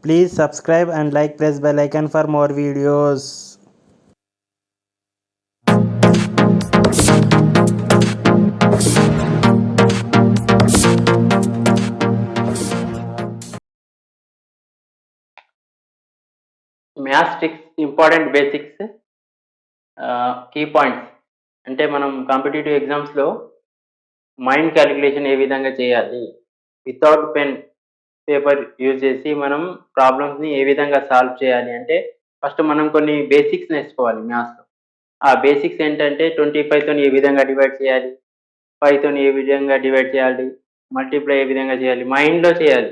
Please subscribe and press bell icon for more videos. Maths tricks, important basics, key points. అంటే మనం competitive ఎగ్జామ్స్లో mind calculation ఏ విధంగా చేయాలి, without pen paper use చేసి మనం ప్రాబ్లమ్స్ని ఏ విధంగా సాల్వ్ చేయాలి అంటే ఫస్ట్ మనం కొన్ని బేసిక్స్ నేర్చుకోవాలి మ్యాథ్స్లో. ఆ బేసిక్స్ ఏంటంటే 25తో ఏ విధంగా డివైడ్ చేయాలి, 5తో ఏ విధంగా డివైడ్ చేయాలి, మల్టిప్లై ఏ విధంగా చేయాలి, మైండ్లో చేయాలి.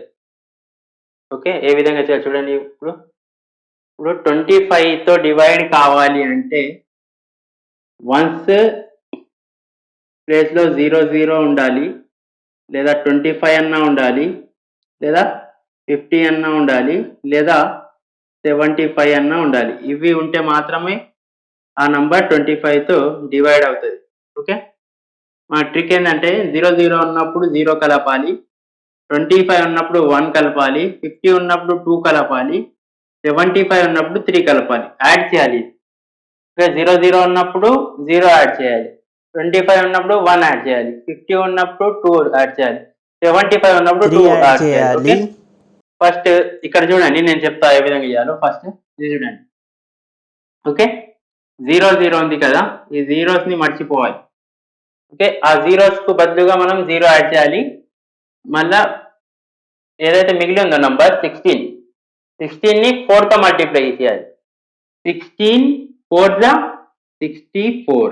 ఓకే, ఏ విధంగా చేయాలి చూడండి. ఇప్పుడు 25తో డివైడ్ కావాలి అంటే వన్స్ ప్లేస్లో 0 ఉండాలి, లేదా 25 అన్నా ఉండాలి, లేదా 50 అన్నా ఉండాలి, లేదా 75 అన్నా ఉండాలి. ఇవి ఉంటే మాత్రమే ఆ నంబర్ 25తో డివైడ్ అవుతుంది. ఓకే, మా ట్రిక్ ఏంటంటే 0 ఉన్నప్పుడు 0 కలపాలి, 25 ఉన్నప్పుడు 1 కలపాలి, 50 ఉన్నప్పుడు 2 కలపాలి, 75 ఉన్నప్పుడు 3 కలపాలి, యాడ్ చేయాలి. 0 ఉన్నప్పుడు 0 యాడ్ చేయాలి, 25 ఉన్నప్పుడు 1 యాడ్ చేయాలి, 50 ఉన్నప్పుడు 2 యాడ్ చేయాలి, 75 ఉన్నప్పుడు 2 యాడ్ చేయాలి. ఫస్ట్ ఇక్కడ చూడండి, నేను చెప్తా ఏ విధంగా చేయాలో. ఫస్ట్ ఇది చూడండి. ఓకే, 0 ఉంది కదా, ఈ జీరోస్ని మర్చిపోవాలి. ఓకే, ఆ జీరోస్కు బదులుగా మనం 0 యాడ్ చేయాలి. మళ్ళా ఏదైతే మిగిలి ఉందో నంబర్ 16ని 4తో మల్టిప్లై చేయాలి. 16 4 × 64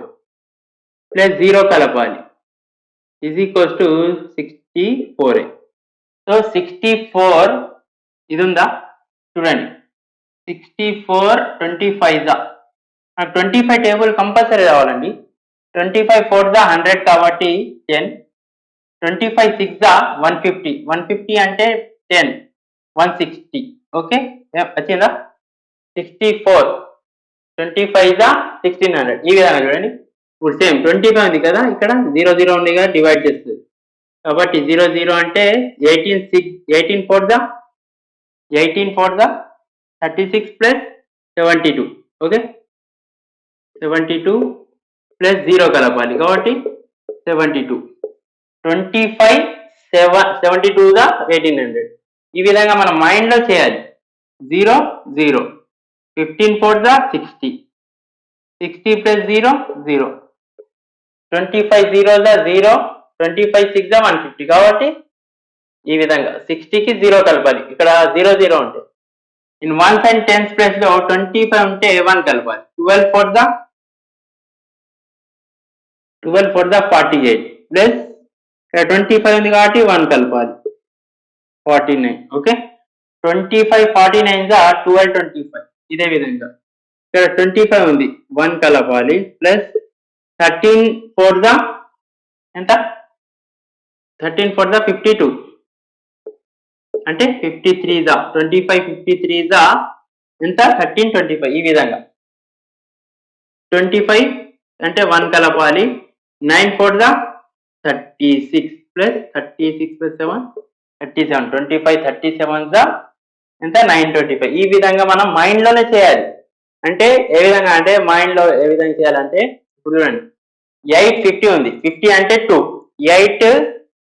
ప్లస్ 0 కలపాలి, ఈజ్ ఈక్వల్స్ టు 64. సో 64 ఇది ఉందా చూడండి, 64 25 25 టేబుల్ కంపల్సరీ రావాలండి. 25 4 100 కాబట్టి 10, 25 6 150, 150 అంటే 10, 160. ఓకే, వచ్చిందా? 64 25 1600. ఈ విధంగా చూడండి. ఇప్పుడు సేమ్ 25 ఉంది కదా, ఇక్కడ 0 ఉంది కదా, డివైడ్ చేస్తుంది కాబట్టి 0 అంటే 18 4 36 ప్లస్ 72. ఓకే, 72 ప్లస్ 0 కలపాలి కాబట్టి 72. 25 72 1800. ఈ విధంగా మనం మైండ్లో చేయాలి. 0 0, 15 4 60, 60 ప్లస్ 0 0, 25 0 0, 25 6 150 కాబట్టి ఈ విధంగా 60కి 0 కలపాలి. ఇక్కడ 0 ఉంటే in once and tens place లో 25 ఉంటే 1 కలపాలి. 12 4 48 ప్లస్ ఇక్కడ 25 ఉంది కాబట్టి 1 కలపాలి, 49. ఓకే, 25 49 12 25. ఇదే విధంగా ఇక్కడ 25 ఉంది, 1 కలపాలి, ప్లస్ 13 4 ఎంత, 13 4 52 అంటే 53 25 53 ఎంత 13 25. ఈ విధంగా 25 అంటే 1 కలపాలి, 9 4 36 ప్లస్ 36 ప్లస్ 7 37, 25 37 ఎంత 925. ఈ విధంగా మనం మైండ్లోనే చేయాలి. అంటే ఏ విధంగా అంటే మైండ్లో ఏ విధంగా చేయాలంటే ఇప్పుడు చూడండి, 8 50 ఉంది, 50 అంటే 2, 8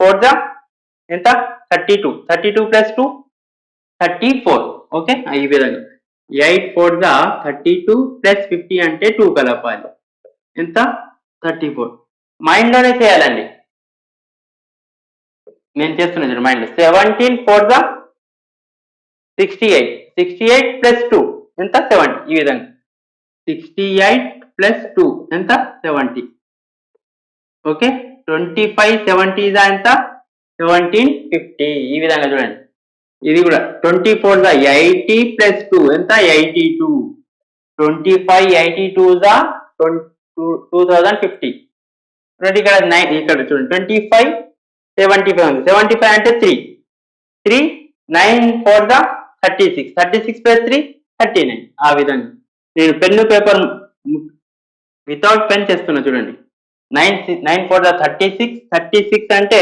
4 ఎంత 32, 32 ప్లస్ 2 34. ఓకే, ఈ విధంగా 8 4 32 ప్లస్ 50 అంటే 2 కలపాలి, ఎంత 34. మైండ్లోనే చేయాలండి, నేను చేస్తున్నా చూడండి మైండ్. 17 4 68, 68 ప్లస్ 2 ఎంత 70. ఈ విధంగా 68 ప్లస్ 2 ఎంత 70. ఓకే, 25 70 ఎంత 1750. ఈ విధంగా చూడండి. ఇది కూడా 24 80 ప్లస్ 2 ఎంత 82, 25 82 2050. ఇక్కడ 9 ఇక్కడ చూడండి, 25 75 ఉంది, 75 అంటే 3 9 4 36, 36 ప్లస్ 3 39. ఆ విధంగా నేను పెన్ను పేపర్ వితౌట్ పెన్ చేస్తున్నా చూడండి. 9 4 36, 36 అంటే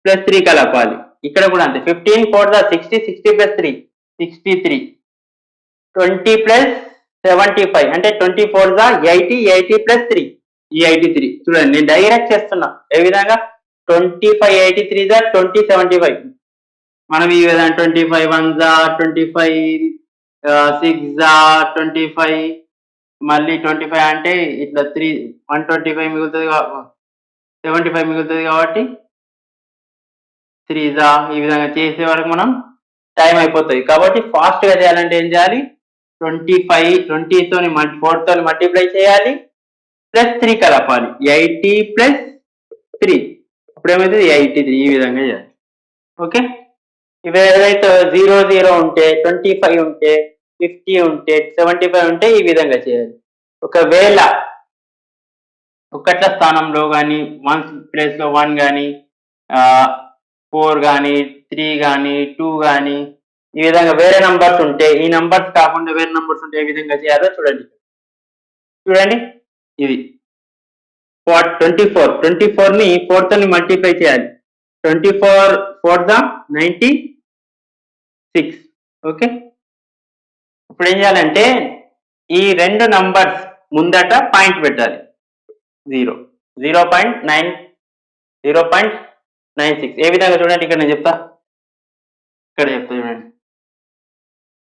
ప్లస్ 3 కలపాలి. ఇక్కడ కూడా అంతే, 15 4 60, 60 ప్లస్ 3 63. 20 ప్లస్ 75 అంటే 24 80, 80 ప్లస్ 3 ఈ 83. చూడండి నేను డైరెక్ట్ చేస్తున్నా ఏ విధంగా 25 83 20 75. మనం ఈ విధంగా 25 1 25 6 25 మళ్ళీ 25 అంటే ఇట్లా 125 మిగులుతుంది 75 మిగులుతుంది కాబట్టి 3 ఈ విధంగా చేసే వరకు మనం టైం అయిపోతుంది. కాబట్టి ఫాస్ట్ గా చేయాలంటే ఏం చేయాలి 20 తోని 4 తోని మల్టిప్లై చేయాలి ప్లస్ 3 కలపాలి 80 ప్లస్ 3 అప్పుడు ఏమైతుంది 83 ఈ విధంగా చేయాలి. ఓకే ఇవి ఏదైతే 00 ఉంటే 25 ఉంటే 50 ఉంటే 75 ఉంటే ఈ విధంగా చేయాలి. ఒకవేళ ఒకట్ల స్థానంలో కానీ 1 ప్లేస్ లో 1 కానీ 4 కానీ 3 కానీ 2 కానీ ఈ విధంగా వేరే నంబర్స్ ఉంటే ఈ నంబర్స్ కాకుండా వేరే నంబర్స్ ఉంటే ఏ విధంగా చేయాలో చూడండి. ఇది 24 ని 4 తో మల్టిప్లై చేయాలి 24 4 96. ఓకే ఇప్పుడు ఏం చేయాలంటే ఈ రెండు నంబర్స్ ముందట పాయింట్ పెట్టాలి 0.96 ఏ విధంగా చూడండి ఇక్కడ నేను చెప్తా చూడండి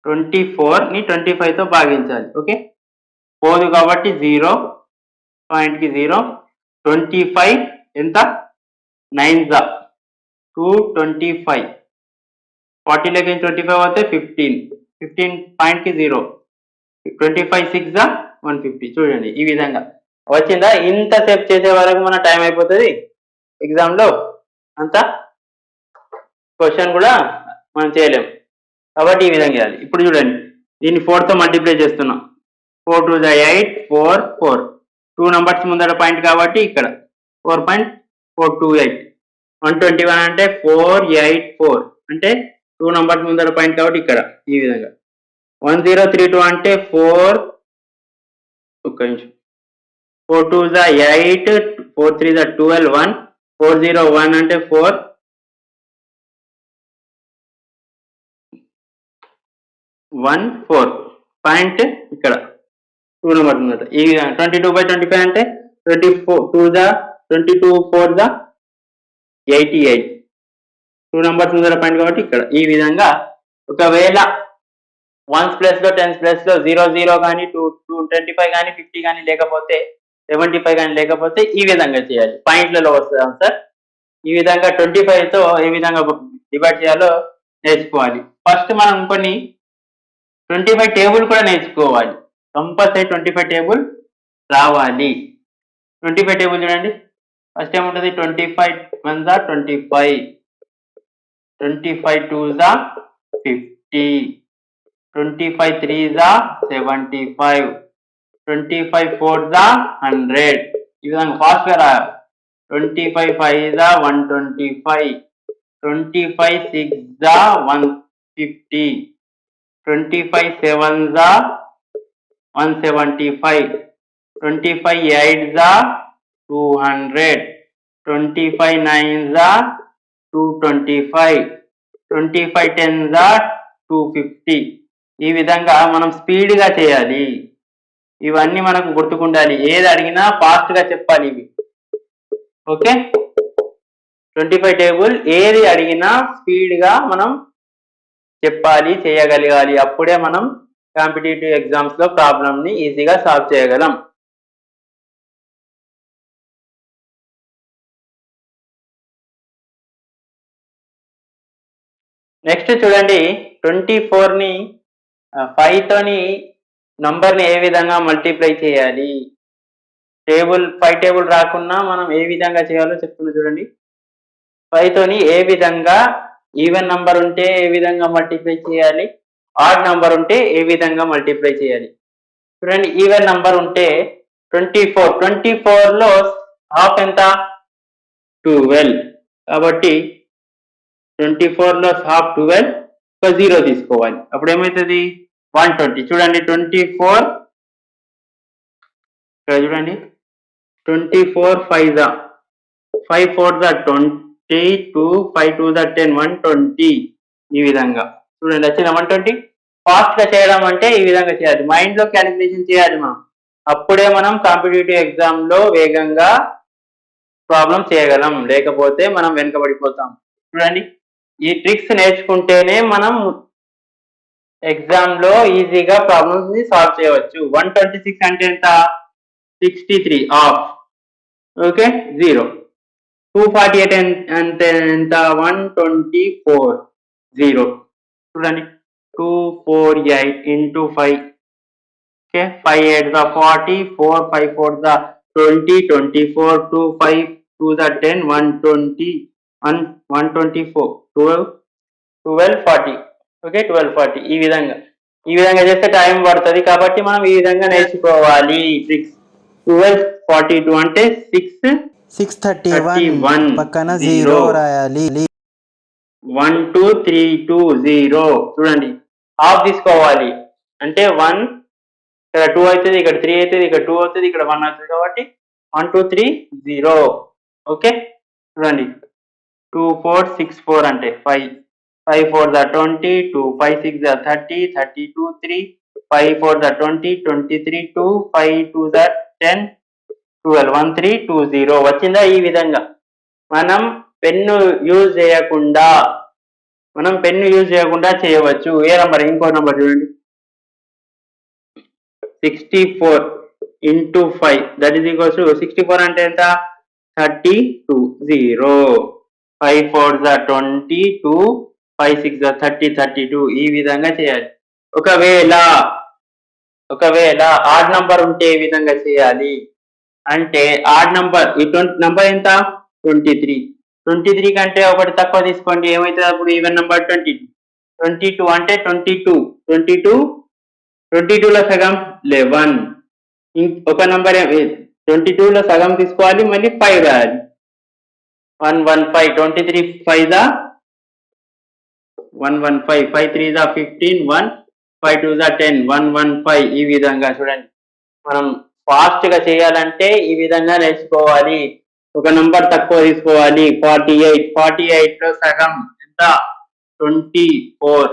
24 ని 25 తో భాగించాలి. ఓకే పోదు కాబట్టి 0 పాయింట్ కి 0 25 ఎంత 9 225 40 లోకి 25 అవుతే 15 పాయింట్ కి 0 25 6 150. చూడండి ఈ విధంగా వచ్చిందా. ఇంతసేపు చేసే వరకు మన టైం అయిపోతుంది ఎగ్జామ్ లో అంతా క్వశ్చన్ కూడా మనం చేయలేము కాబట్టి ఈ విధంగా చేయాలి. ఇప్పుడు చూడండి దీన్ని 4 తో మల్టిప్లై చేస్తున్నాం 4 2 8 4 4 2 నంబర్స్ ముందర పాయింట్ కాబట్టి ఇక్కడ 4.428 121 అంటే 484 అంటే 2 నంబర్స్ ముందర పాయింట్ కాబట్టి ఇక్కడ ఈ విధంగా 1032 అంటే 4 2 8 4 3 12 1 401 అంటే 4 1 4 పాయింట్ ఇక్కడ 2 నెంబర్ ఉందట. ఈ విధంగా 22/25 అంటే 22 4 88 2 నెంబర్స్ ముందర పాయింట్ కాబట్టి ఇక్కడ ఈ విధంగా. ఒకవేళ 1s ప్లస్ లో 10s ప్లస్ లో 00 కానీ 225 కానీ 50 కానీ లేకపోతే 75 కానీ లేకపోతే ఈ విధంగా చేయాలి పాయింట్లలో వస్తుంది ఆన్సర్. ఈ విధంగా 25 తో ఏ విధంగా డివైడ్ చేయాలో నేర్చుకోవాలి. ఫస్ట్ మనం కొన్ని 25 టేబుల్ కూడా నేర్చుకోవాలి. కంపల్సరీ 25 టేబుల్ రావాలి. 25 టేబుల్ చూడండి ఫస్ట్ ఏముంటుంది 25 1 25 25 2 50 25 3 75 25 4 100 ఈ విధంగా ఫాస్ట్ గా రాయాలి. 25 5 125 25 6 150 25 7 175 25 8 200 25 9 225 25 10 250 ఈ విధంగా మనం స్పీడ్ గా చేయాలి. ఇవన్నీ మనకు గుర్తుకుండాలి. ఏది అడిగినా ఫాస్ట్ గా చెప్పాలి ఇవి. ఓకే 25 టేబుల్ ఏది అడిగినా స్పీడ్ గా మనం చెప్పాలి చేయగలగాలి. అప్పుడే మనం కాంపిటేటివ్ ఎగ్జామ్స్ లో ప్రాబ్లం ని ఈజీగా సాల్వ్ చేయగలం. నెక్స్ట్ చూడండి 24 ని 5 తోని నంబర్ ని ఏ విధంగా మల్టిప్లై చేయాలి. 5 టేబుల్ రాకున్నా మనం ఏ విధంగా చేయాలో చెప్తున్నా చూడండి. 5 తోని ఏ విధంగా ఈవెన్ నంబర్ ఉంటే ఏ విధంగా మల్టిప్లై చేయాలి, ఆడ్ నంబర్ ఉంటే ఏ విధంగా మల్టిప్లై చేయాలి. చూడండి ఈవెన్ నంబర్ ఉంటే 24 లో హాఫ్ ఎంత 12 కాబట్టి 24 లో హాఫ్ 12 ఒక 0 తీసుకోవాలి. అప్పుడు ఏమవుతుంది 120. చూడండి 24 ఇక్కడ చూడండి 24 5 5 4 20 2 5 2 10 120 ఈ విధంగా చూడండి వచ్చిందా 120. ఫాస్ట్ గా చేయడం అంటే ఈ విధంగా చేయాలి, మైండ్ లో క్యాలిక్యులేషన్ చేయాలి మనం. అప్పుడే మనం కాంపిటేటివ్ ఎగ్జామ్ లో వేగంగా ప్రాబ్లం చేయగలం, లేకపోతే మనం వెనుకబడిపోతాం. చూడండి, ఈ ట్రిక్స్ నేర్చుకుంటేనే మనం ఎగ్జామ్ లో ఈజీగా ప్రాబ్లమ్స్ ని సాల్వ్ చేయవచ్చు. 126 అంటే ఎంత? 63 ఆఫ్, ఓకే, 0. 248 అంటే ఎంత? 124, 0. చూడండి, 248 into 5, okay, 5 8 the 40, 4 5 4 the 20, 24, 2 5 2 the 10, 120, 124, 12 1240, okay, 1240. ఈ విధంగా చేస్తే టైం పడుతుంది, కాబట్టి మనం ఈ విధంగా నేర్చుకోవాలి ట్రిక్స్. 1242 అంటే 631 పక్కన 0 రాయాలి. 1 2 3 2 0. చూడండి, హాఫ్ తీసుకోవాలి అంటే 1, ఇక్కడ 2 అవుతుంది, ఇక్కడ 3 అవుతుంది, ఇక్కడ 2 అవుతుంది, ఇక్కడ 1 అవుతుంది, కాబట్టి 1 2 3 0. ఓకే, చూడండి, 2 4 6 4 అంటే 5, 5 4 the 20, 2 5 6 the 30, 32 3, 5 4 the 20, 23 2, 5 2 the 10, 12 1 3 2 0. వచ్చిందా? ఈ విధంగా మనం పెన్ను యూజ్ చేయకుండా చేయవచ్చు. ఏ నంబర్? ఇంకో నంబర్ చూడండి, 64 into 5 that is equals to 64 అంటే ఎంత? 32, 0. 5 4 the 22, 5 6 the 30, 32. ఈ విధంగా చేయాలి. ఒకవేళ ఆడ్ నంబర్ ఉంటే ఏ విధంగా చేయాలి అంటే, ఆడ్ నంబర్ ఈ నంబర్ ఎంత? 23. 23 కంటే ఒకటి తక్కువ తీసుకోండి, ఏమైతుంది అప్పుడు? Even number 22. 22 అంటే 22 లో సగం 11. ఒక నంబర్ 22 లో సగం తీసుకోవాలి, మళ్ళీ 5 రాయాలి. 115, 23 5 దా 115, 5 3 దా 15, 1 5 2 దా 10, 115. ఈ విధంగా చూడండి, మనం ఫాస్ట్ గా చేయాలంటే ఈ విధంగా నేర్చుకోవాలి. ఒక నంబర్ తక్కువ తీసుకోవాలి, 48 లో సగం ఎంత? 24.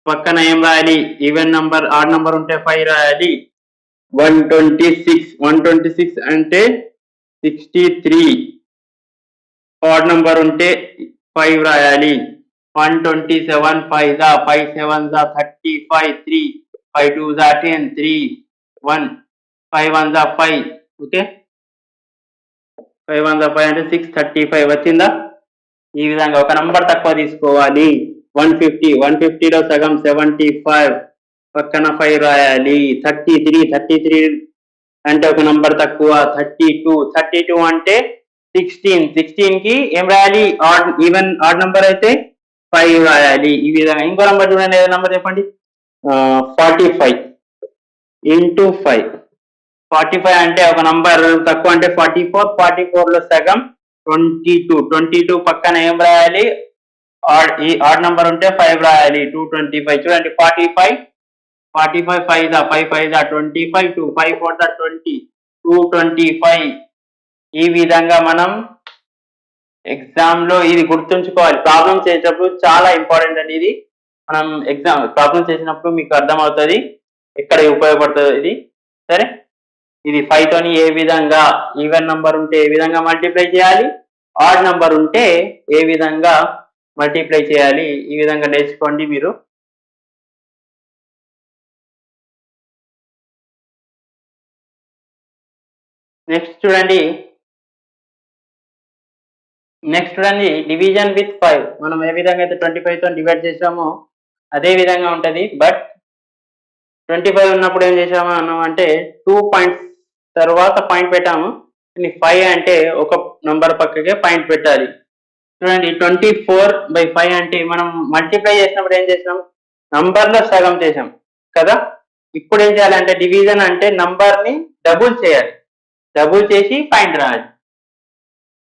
పక్కన ఏం రాయాలి? ఈవెన్ నంబర్, ఆడ్ నంబర్ ఉంటే 5 రాయాలి. 126 అంటే 63. ఆడ్ నంబర్ ఉంటే 5 రాయాలి. 127 5 దా 5 7 దా 35, 3 5 2 దా 10, 3 1 5 1 దా 5, ఓకే, 5 1 దా 5 అంటే 635. వచ్చిందా? ఈ విధంగా ఒక నంబర్ తక్కువ తీసుకోవాలి. 150 లో సగం 75, పక్కన 5 రాయాలి. 33 అంటే ఒక నంబర్ తక్కువ. 32 అంటే 16 కి ఏం రాయాలి? ఆడ్ నంబర్ అయితే 5 రాయాలి. ఈ విధంగా ఇంకో నంబర్ చూడండి, ఏదో నంబర్ చెప్పండి. 45 into 5. 45 అంటే ఒక నంబర్ తక్కువ అంటే 44 లో సగం 22 పక్కన ఏం రాయాలి? ఆడ్ నంబర్ ఉంటే 5 రాయాలి. 225. చూడండి, 45 5 దా 5 దా 25, 2 5 4 దా 20, 225. ఈ విధంగా మనం ఎగ్జామ్ లో ఇది గుర్తుంచుకోవాలి. ప్రాబ్లం చేసేటప్పుడు చాలా ఇంపార్టెంట్ అండి ఇది. మనం ఎగ్జామ్ ప్రాబ్లం చేసినప్పుడు మీకు అర్థమవుతుంది ఎక్కడ ఉపయోగపడుతుంది ఇది. సరే, ఇది 5 తోని ఏ విధంగా ఈవెన్ నంబర్ ఉంటే ఏ విధంగా మల్టిప్లై చేయాలి, ఆడ్ నంబర్ ఉంటే ఏ విధంగా మల్టిప్లై చేయాలి, ఈ విధంగా నేర్చుకోండి మీరు. నెక్స్ట్ చూడండి, డివిజన్ విత్ 5. మనం ఏ విధంగా అయితే 25 తో డివైడ్ చేసామో అదే విధంగా ఉంటది. బట్ 25 ఉన్నప్పుడు ఏం చేసాము అంటే 2 పాయింట్స్ తర్వాత పాయింట్ పెట్టాము. 5 అంటే ఒక నంబర్ పక్కకే పాయింట్ పెట్టాలి. చూడండి, 24/5 అంటే మనం మల్టిప్లై చేసినప్పుడు ఏం చేసాం? నంబర్ లో సగం చేసాం కదా. ఇప్పుడు ఏం చేయాలంటే, డివిజన్ అంటే నంబర్ ని డబుల్ చేయాలి. డబుల్ చేసి పాయింట్ రాయాలి.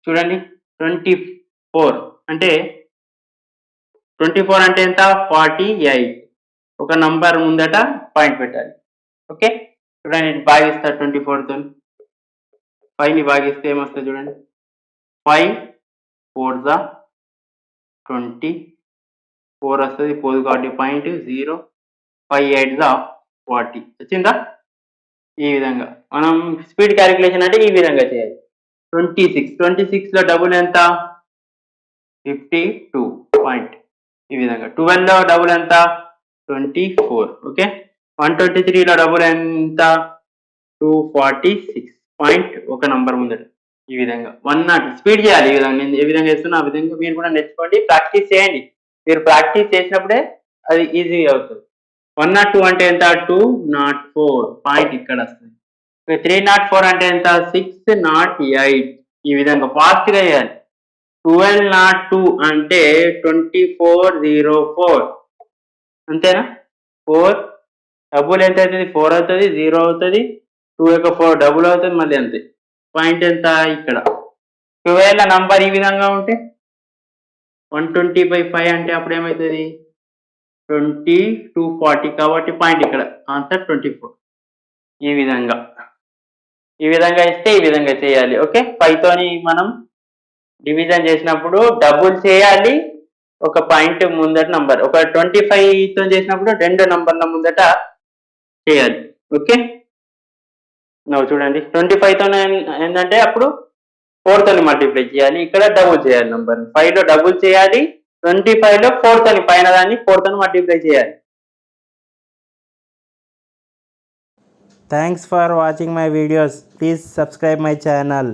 చూడండి, 24 అంటే 24 అంటే ఎంత? 48. ఒక నంబర్ ముందట పాయింట్ పెట్టాలి. ఓకే, చూడండి, భాగిస్తా 24 తో 5 ని భాగిస్తే ఏమొస్తుంది చూడండి. 5 4 దా 20, 4 వస్తుంది, పోదు కాబట్టి 0.0, 5 8 40 వచ్చిందా? ఈ విధంగా మనం స్పీడ్ క్యాలిక్యులేషన్ అంటే ఈ విధంగా చేయాలి. 26లో డబుల్ ఎంత? 52 పాయింట్. ఈ విధంగా 12లో డబుల్ ఎంత? 24. ఓకే. 123లో డబుల్ ఎంత? 246 పాయింట్, ఒక నంబర్ ముందట. ఈ విధంగా 100 స్పీడ్ చేయాలి. ఈ విధంగా నేను ఏ విధంగా చేస్తున్నా ఆ విధంగా మీరు కూడా నేర్చుకోండి, ప్రాక్టీస్ చేయండి. మీరు ప్రాక్టీస్ చేసినప్పుడే అది ఈజీ అవుతుంది. 102 అంటే ఎంత? 204 పాయింట్ ఇక్కడ వస్తుంది. 304 అంటే ఎంత? 608. ఈ విధంగా ఫాస్ట్ గా చేయాలి. 1202 అంటే 2404. అంతేనా? 4 డబుల్ ఎంత అవుతుంది? 4 అవుతుంది, 0 అవుతుంది, 2 యొక్క 4 డబుల్ అవుతుంది, మళ్ళీ అంతే. పాయింట్ ఎంత? ఇక్కడ. ఒకవేళ నంబర్ ఈ విధంగా ఉంటే 120/5 అంటే అప్పుడు ఏమవుతుంది? 240 కాబట్టి పాయింట్ ఇక్కడ. ఆన్సర్ 24. ఈ విధంగా ఇస్తే ఈ విధంగా చేయాలి. ఓకే. 5 తోని మనం డివిజన్ చేసినప్పుడు డబుల్ చేయాలి, ఒక పాయింట్ ముందట నంబర్. ఒక 25 తో చేసినప్పుడు 2 నంబర్ల ముందట చేయాలి. ఓకే. చూడండి 25 తో ఏంటంటే అప్పుడు 4 తోని మల్టిప్లై చేయాలి, ఇక్కడ డబుల్ చేయాలి నంబర్. 5లో డబుల్ చేయాలి, 25లో 4 తోని పైన దాన్ని 4 తోని మల్టిప్లై చేయాలి. Thanks for watching my videos. Please subscribe my channel.